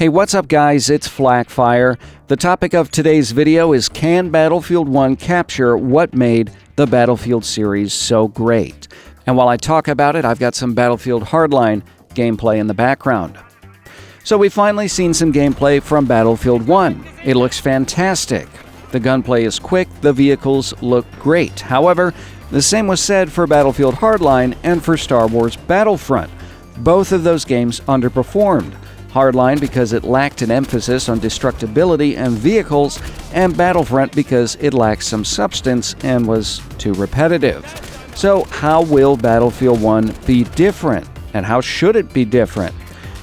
Hey, what's up guys? It's Flackfire. The topic of today's video is, can Battlefield 1 capture what made the Battlefield series so great? And while I talk about it, I've got some Battlefield Hardline gameplay in the background. So we've finally seen some gameplay from Battlefield 1. It looks fantastic. The gunplay is quick, the vehicles look great. However, the same was said for Battlefield Hardline and for Star Wars Battlefront. Both of those games underperformed. Hardline because it lacked an emphasis on destructibility and vehicles, and Battlefront because it lacked some substance and was too repetitive. So how will Battlefield 1 be different? And how should it be different?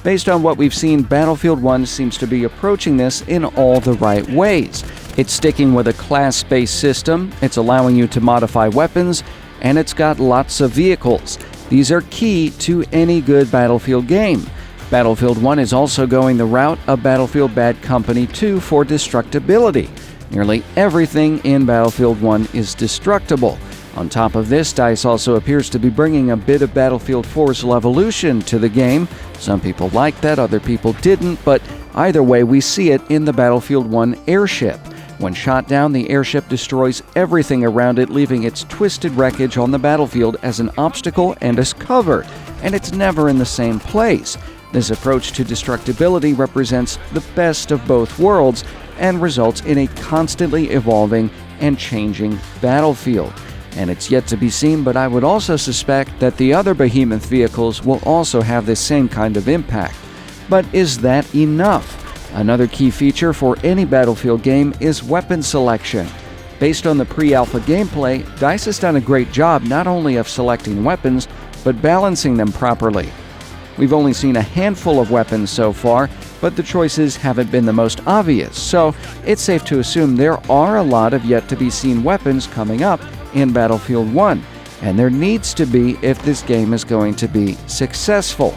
Based on what we've seen, Battlefield 1 seems to be approaching this in all the right ways. It's sticking with a class-based system, it's allowing you to modify weapons, and it's got lots of vehicles. These are key to any good Battlefield game. Battlefield 1 is also going the route of Battlefield Bad Company 2 for destructibility. Nearly everything in Battlefield 1 is destructible. On top of this, DICE also appears to be bringing a bit of Battlefield 4's Levolution to the game. Some people liked that, other people didn't, but either way, we see it in the Battlefield 1 Airship. When shot down, the airship destroys everything around it, leaving its twisted wreckage on the battlefield as an obstacle and as cover, and it's never in the same place. This approach to destructibility represents the best of both worlds and results in a constantly evolving and changing battlefield. And it's yet to be seen, but I would also suspect that the other behemoth vehicles will also have the same kind of impact. But is that enough? Another key feature for any Battlefield game is weapon selection. Based on the pre-alpha gameplay, DICE has done a great job not only of selecting weapons, but balancing them properly. We've only seen a handful of weapons so far, but the choices haven't been the most obvious, so it's safe to assume there are a lot of yet-to-be-seen weapons coming up in Battlefield 1, and there needs to be if this game is going to be successful.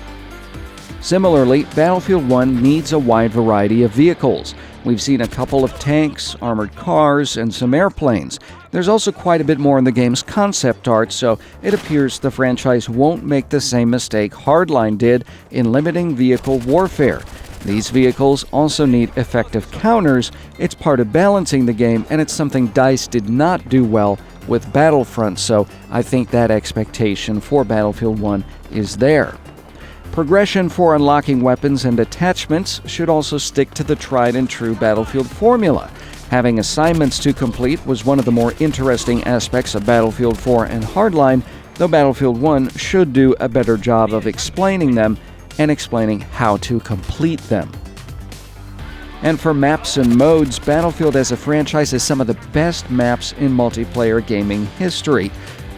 Similarly, Battlefield 1 needs a wide variety of vehicles. We've seen a couple of tanks, armored cars, and some airplanes. There's also quite a bit more in the game's concept art, so it appears the franchise won't make the same mistake Hardline did in limiting vehicle warfare. These vehicles also need effective counters. It's part of balancing the game, and it's something DICE did not do well with Battlefront, so I think that expectation for Battlefield 1 is there. Progression for unlocking weapons and attachments should also stick to the tried-and-true Battlefield formula. Having assignments to complete was one of the more interesting aspects of Battlefield 4 and Hardline, though Battlefield 1 should do a better job of explaining them and explaining how to complete them. And for maps and modes, Battlefield as a franchise has some of the best maps in multiplayer gaming history.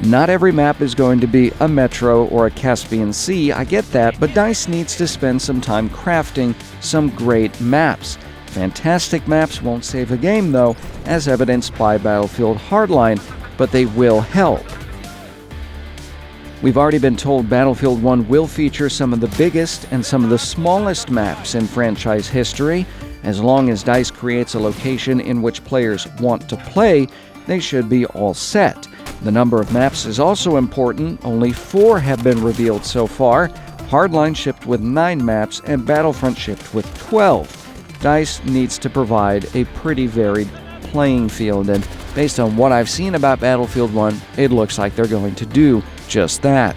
Not every map is going to be a Metro or a Caspian Sea, I get that, but DICE needs to spend some time crafting some great maps. Fantastic maps won't save a game though, as evidenced by Battlefield Hardline, but they will help. We've already been told Battlefield 1 will feature some of the biggest and some of the smallest maps in franchise history. As long as DICE creates a location in which players want to play, they should be all set. The number of maps is also important. Only 4 have been revealed so far. Hardline shipped with 9 maps and Battlefront shipped with 12. DICE needs to provide a pretty varied playing field, and based on what I've seen about Battlefield 1, it looks like they're going to do just that.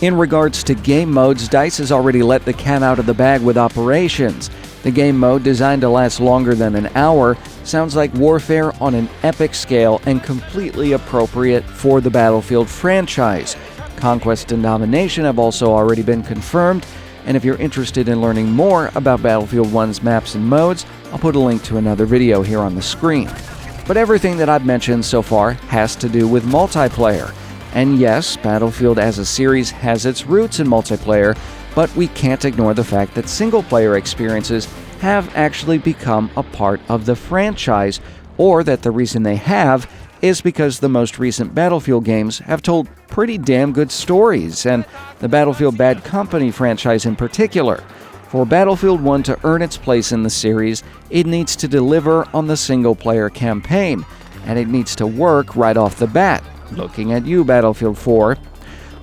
In regards to game modes, DICE has already let the cat out of the bag with operations. The game mode, designed to last longer than an hour, sounds like warfare on an epic scale and completely appropriate for the Battlefield franchise. Conquest and Domination have also already been confirmed, and if you're interested in learning more about Battlefield 1's maps and modes, I'll put a link to another video here on the screen. But everything that I've mentioned so far has to do with multiplayer. And yes, Battlefield as a series has its roots in multiplayer, but we can't ignore the fact that single-player experiences have actually become a part of the franchise, or that the reason they have is because the most recent Battlefield games have told pretty damn good stories, and the Battlefield Bad Company franchise in particular. For Battlefield 1 to earn its place in the series, it needs to deliver on the single-player campaign, and it needs to work right off the bat. Looking at you, Battlefield 4.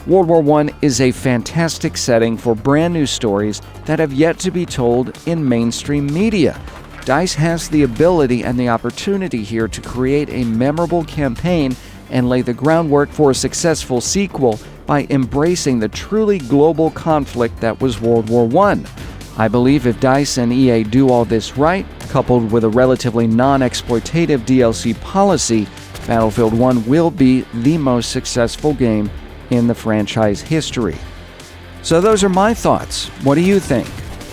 World War I is a fantastic setting for brand new stories that have yet to be told in mainstream media. DICE has the ability and the opportunity here to create a memorable campaign and lay the groundwork for a successful sequel by embracing the truly global conflict that was World War I. I believe if DICE and EA do all this right, coupled with a relatively non-exploitative DLC policy, Battlefield 1 will be the most successful game in the franchise history. So those are my thoughts. What do you think?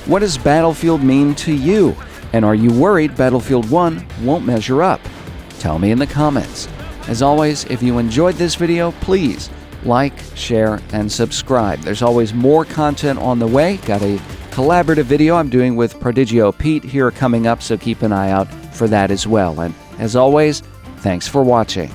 What does Battlefield mean to you? And are you worried Battlefield 1 won't measure up? Tell me in the comments. As always, if you enjoyed this video, please like, share, and subscribe. There's always more content on the way. Got a collaborative video I'm doing with Prodigio Pete here coming up, so keep an eye out for that as well. And as always, thanks for watching.